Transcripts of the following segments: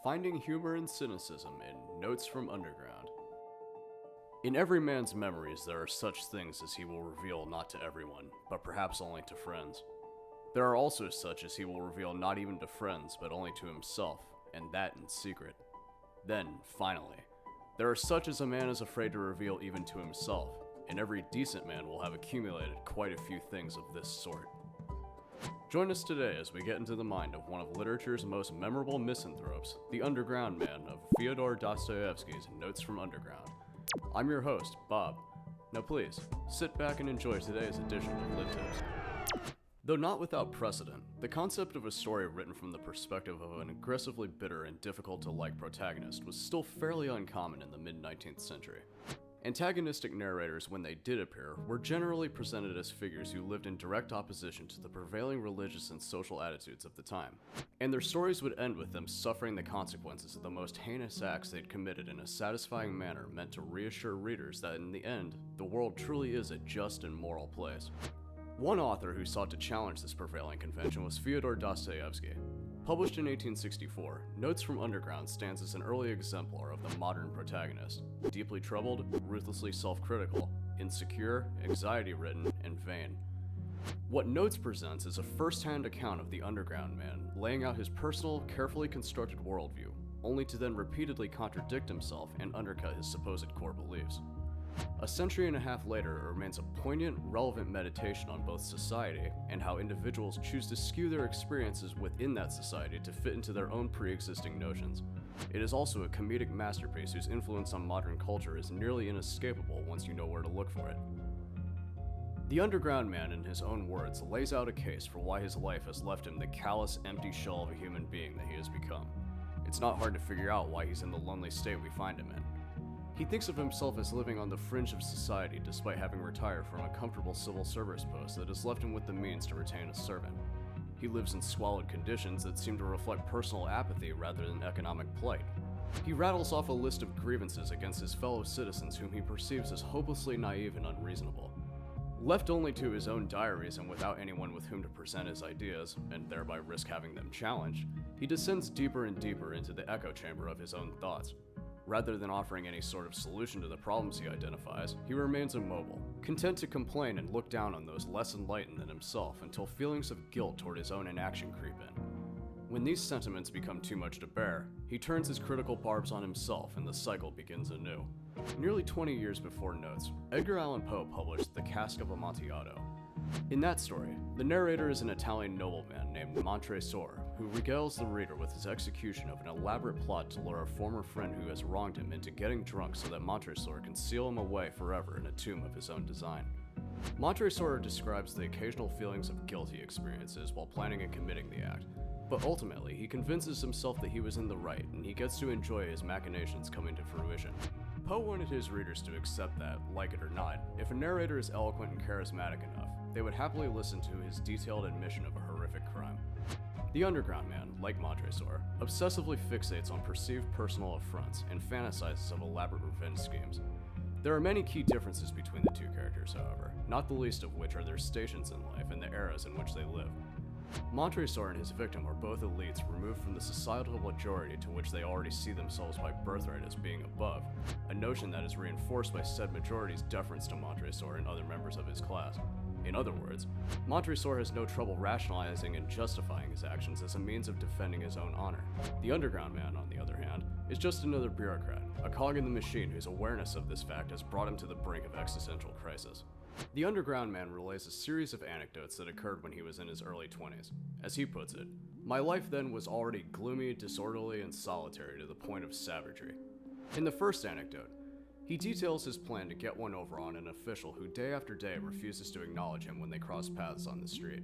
Finding humor and cynicism in Notes from Underground. In every man's memories there are such things as he will reveal not to everyone, but perhaps only to friends. There are also such as he will reveal not even to friends, but only to himself, and that in secret. Then, finally, there are such as a man is afraid to reveal even to himself, and every decent man will have accumulated quite a few things of this sort. Join us today as we get into the mind of one of literature's most memorable misanthropes, the Underground Man of Fyodor Dostoyevsky's Notes from Underground. I'm your host, Bob. Now please, sit back and enjoy today's edition of Lit Tips. Though not without precedent, the concept of a story written from the perspective of an aggressively bitter and difficult-to-like protagonist was still fairly uncommon in the mid-19th century. Antagonistic narrators, when they did appear, were generally presented as figures who lived in direct opposition to the prevailing religious and social attitudes of the time, and their stories would end with them suffering the consequences of the most heinous acts they'd committed in a satisfying manner meant to reassure readers that in the end, the world truly is a just and moral place. One author who sought to challenge this prevailing convention was Fyodor Dostoyevsky. Published in 1864, Notes from Underground stands as an early exemplar of the modern protagonist, deeply troubled, ruthlessly self-critical, insecure, anxiety-ridden, and vain. What Notes presents is a first-hand account of the Underground Man, laying out his personal, carefully constructed worldview, only to then repeatedly contradict himself and undercut his supposed core beliefs. A century and a half later, it remains a poignant, relevant meditation on both society and how individuals choose to skew their experiences within that society to fit into their own pre-existing notions. It is also a comedic masterpiece whose influence on modern culture is nearly inescapable once you know where to look for it. The Underground Man, in his own words, lays out a case for why his life has left him the callous, empty shell of a human being that he has become. It's not hard to figure out why he's in the lonely state we find him in. He thinks of himself as living on the fringe of society despite having retired from a comfortable civil service post that has left him with the means to retain a servant. He lives in squalid conditions that seem to reflect personal apathy rather than economic plight. He rattles off a list of grievances against his fellow citizens whom he perceives as hopelessly naive and unreasonable. Left only to his own diaries and without anyone with whom to present his ideas, and thereby risk having them challenged, he descends deeper and deeper into the echo chamber of his own thoughts. Rather than offering any sort of solution to the problems he identifies, he remains immobile, content to complain and look down on those less enlightened than himself until feelings of guilt toward his own inaction creep in. When these sentiments become too much to bear, he turns his critical barbs on himself and the cycle begins anew. Nearly 20 years before Notes, Edgar Allan Poe published The Cask of Amontillado. In that story, the narrator is an Italian nobleman named Montresor, who regales the reader with his execution of an elaborate plot to lure a former friend who has wronged him into getting drunk so that Montresor can seal him away forever in a tomb of his own design. Montresor describes the occasional feelings of guilt he experiences while planning and committing the act, but ultimately he convinces himself that he was in the right and he gets to enjoy his machinations coming to fruition. Poe wanted his readers to accept that, like it or not, if a narrator is eloquent and charismatic enough, they would happily listen to his detailed admission of a horrific crime. The Underground Man, like Montresor, obsessively fixates on perceived personal affronts and fantasizes of elaborate revenge schemes. There are many key differences between the two characters, however, not the least of which are their stations in life and the eras in which they live. Montresor and his victim are both elites removed from the societal majority to which they already see themselves by birthright as being above, a notion that is reinforced by said majority's deference to Montresor and other members of his class. In other words, Montresor has no trouble rationalizing and justifying his actions as a means of defending his own honor. The Underground Man, on the other hand, is just another bureaucrat, a cog in the machine whose awareness of this fact has brought him to the brink of existential crisis. The Underground Man relays a series of anecdotes that occurred when he was in his early 20s. As he puts it, "My life then was already gloomy, disorderly, and solitary to the point of savagery." In the first anecdote, he details his plan to get one over on an official who day after day refuses to acknowledge him when they cross paths on the street.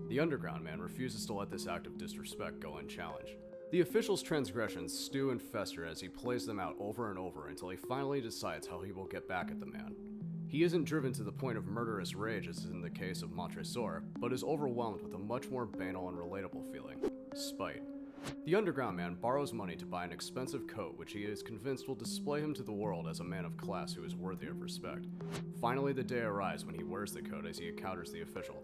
The Underground Man refuses to let this act of disrespect go unchallenged. The official's transgressions stew and fester as he plays them out over and over until he finally decides how he will get back at the man. He isn't driven to the point of murderous rage as in the case of Montresor, but is overwhelmed with a much more banal and relatable feeling: spite. The Underground Man borrows money to buy an expensive coat which he is convinced will display him to the world as a man of class who is worthy of respect. Finally, the day arrives when he wears the coat as he encounters the official.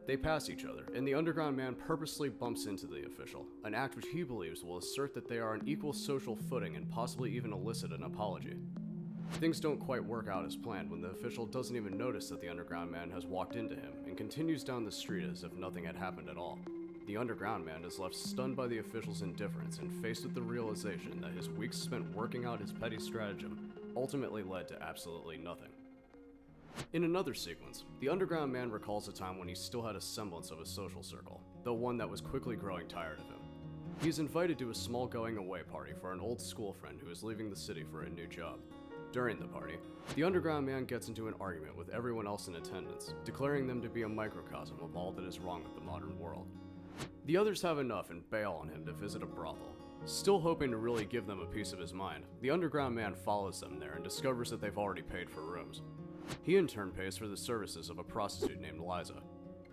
They pass each other, and the underground man purposely bumps into the official, an act which he believes will assert that they are on equal social footing and possibly even elicit an apology. Things don't quite work out as planned when the official doesn't even notice that the underground man has walked into him and continues down the street as if nothing had happened at all. The underground man is left stunned by the official's indifference and faced with the realization that his weeks spent working out his petty stratagem ultimately led to absolutely nothing. In another sequence, the underground man recalls a time when he still had a semblance of a social circle, though one that was quickly growing tired of him. He is invited to a small going-away party for an old school friend who is leaving the city for a new job. During the party, the underground man gets into an argument with everyone else in attendance, declaring them to be a microcosm of all that is wrong with the modern world. The others have enough and bail on him to visit a brothel. Still hoping to really give them a piece of his mind, the underground man follows them there and discovers that they've already paid for rooms. He in turn pays for the services of a prostitute named Lysa.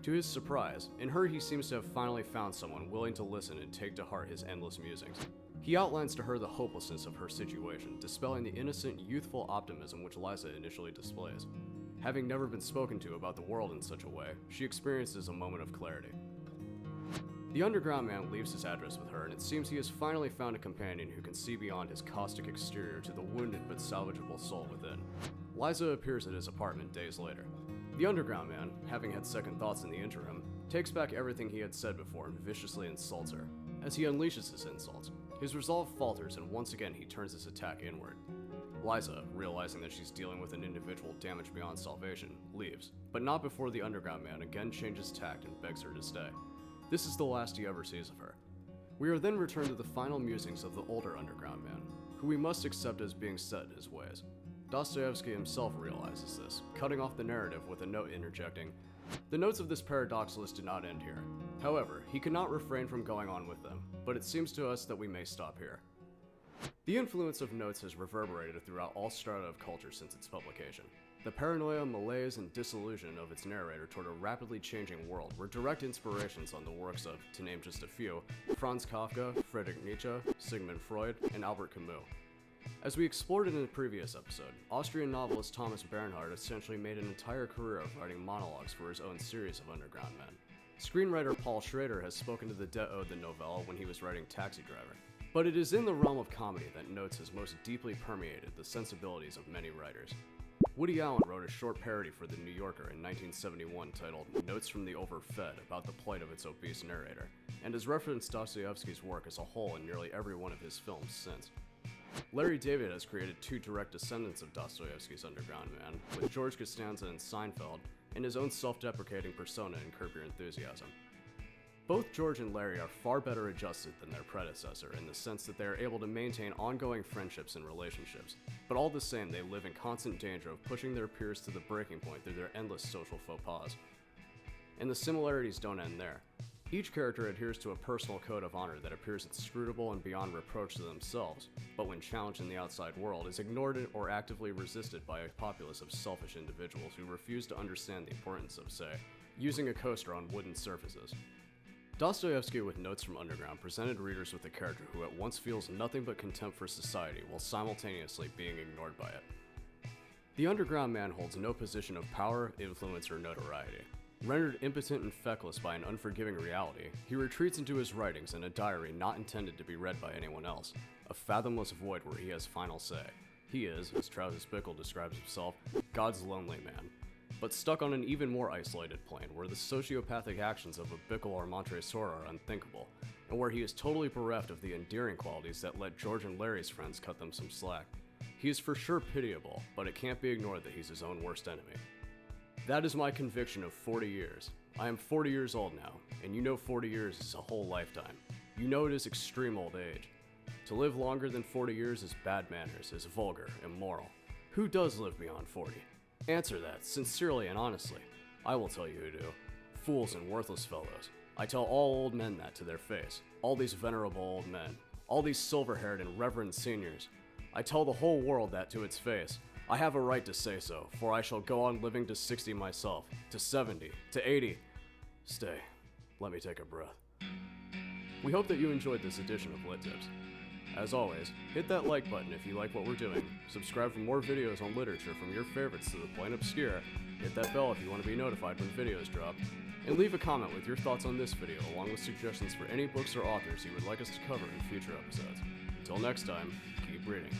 To his surprise, in her he seems to have finally found someone willing to listen and take to heart his endless musings. He outlines to her the hopelessness of her situation, dispelling the innocent, youthful optimism which Lysa initially displays. Having never been spoken to about the world in such a way, she experiences a moment of clarity. The underground man leaves his address with her, and it seems he has finally found a companion who can see beyond his caustic exterior to the wounded but salvageable soul within. Lysa appears at his apartment days later. The underground man, having had second thoughts in the interim, takes back everything he had said before and viciously insults her. As he unleashes his insults, his resolve falters and once again he turns his attack inward. Lysa, realizing that she's dealing with an individual damaged beyond salvation, leaves, but not before the underground man again changes tact and begs her to stay. This is the last he ever sees of her. We are then returned to the final musings of the older underground man, who we must accept as being set in his ways. Dostoyevsky himself realizes this, cutting off the narrative with a note interjecting, "The notes of this paradoxalist do not end here. However, he could not refrain from going on with them, but it seems to us that we may stop here." The influence of notes has reverberated throughout all strata of culture since its publication. The paranoia, malaise, and disillusion of its narrator toward a rapidly changing world were direct inspirations on the works of, to name just a few, Franz Kafka, Friedrich Nietzsche, Sigmund Freud, and Albert Camus. As we explored in a previous episode, Austrian novelist Thomas Bernhard essentially made an entire career of writing monologues for his own series of underground men. Screenwriter Paul Schrader has spoken to the debt owed the novella when he was writing Taxi Driver. But it is in the realm of comedy that Notes has most deeply permeated the sensibilities of many writers. Woody Allen wrote a short parody for The New Yorker in 1971 titled Notes from the Overfed about the plight of its obese narrator, and has referenced Dostoyevsky's work as a whole in nearly every one of his films since. Larry David has created two direct descendants of Dostoyevsky's Underground Man, with George Costanza in Seinfeld, and his own self-deprecating persona in Curb Your Enthusiasm. Both George and Larry are far better adjusted than their predecessor in the sense that they are able to maintain ongoing friendships and relationships, but all the same they live in constant danger of pushing their peers to the breaking point through their endless social faux pas. And the similarities don't end there. Each character adheres to a personal code of honor that appears inscrutable and beyond reproach to themselves, but when challenged in the outside world is ignored or actively resisted by a populace of selfish individuals who refuse to understand the importance of, say, using a coaster on wooden surfaces. Dostoyevsky with Notes from Underground presented readers with a character who at once feels nothing but contempt for society while simultaneously being ignored by it. The underground man holds no position of power, influence, or notoriety. Rendered impotent and feckless by an unforgiving reality, he retreats into his writings in a diary not intended to be read by anyone else, a fathomless void where he has final say. He is, as Travis Bickle describes himself, God's lonely man, but stuck on an even more isolated plane where the sociopathic actions of a Bickle or Montresor are unthinkable, and where he is totally bereft of the endearing qualities that let George and Larry's friends cut them some slack. He is for sure pitiable, but it can't be ignored that he's his own worst enemy. That is my conviction of 40 years. I am 40 years old now, and you know 40 years is a whole lifetime. You know it is extreme old age. To live longer than 40 years is bad manners, is vulgar, immoral. Who does live beyond 40? Answer that, sincerely and honestly. I will tell you who do. Fools and worthless fellows. I tell all old men that to their face. All these venerable old men. All these silver-haired and reverend seniors. I tell the whole world that to its face. I have a right to say so, for I shall go on living to 60 myself, to 70, to 80. Stay. Let me take a breath. We hope that you enjoyed this edition of Lit Tips. As always, hit that like button if you like what we're doing, subscribe for more videos on literature from your favorites to the plain obscure, hit that bell if you want to be notified when videos drop, And leave a comment with your thoughts on this video, along with suggestions for any books or authors you would like us to cover in future episodes. Until next time, keep reading.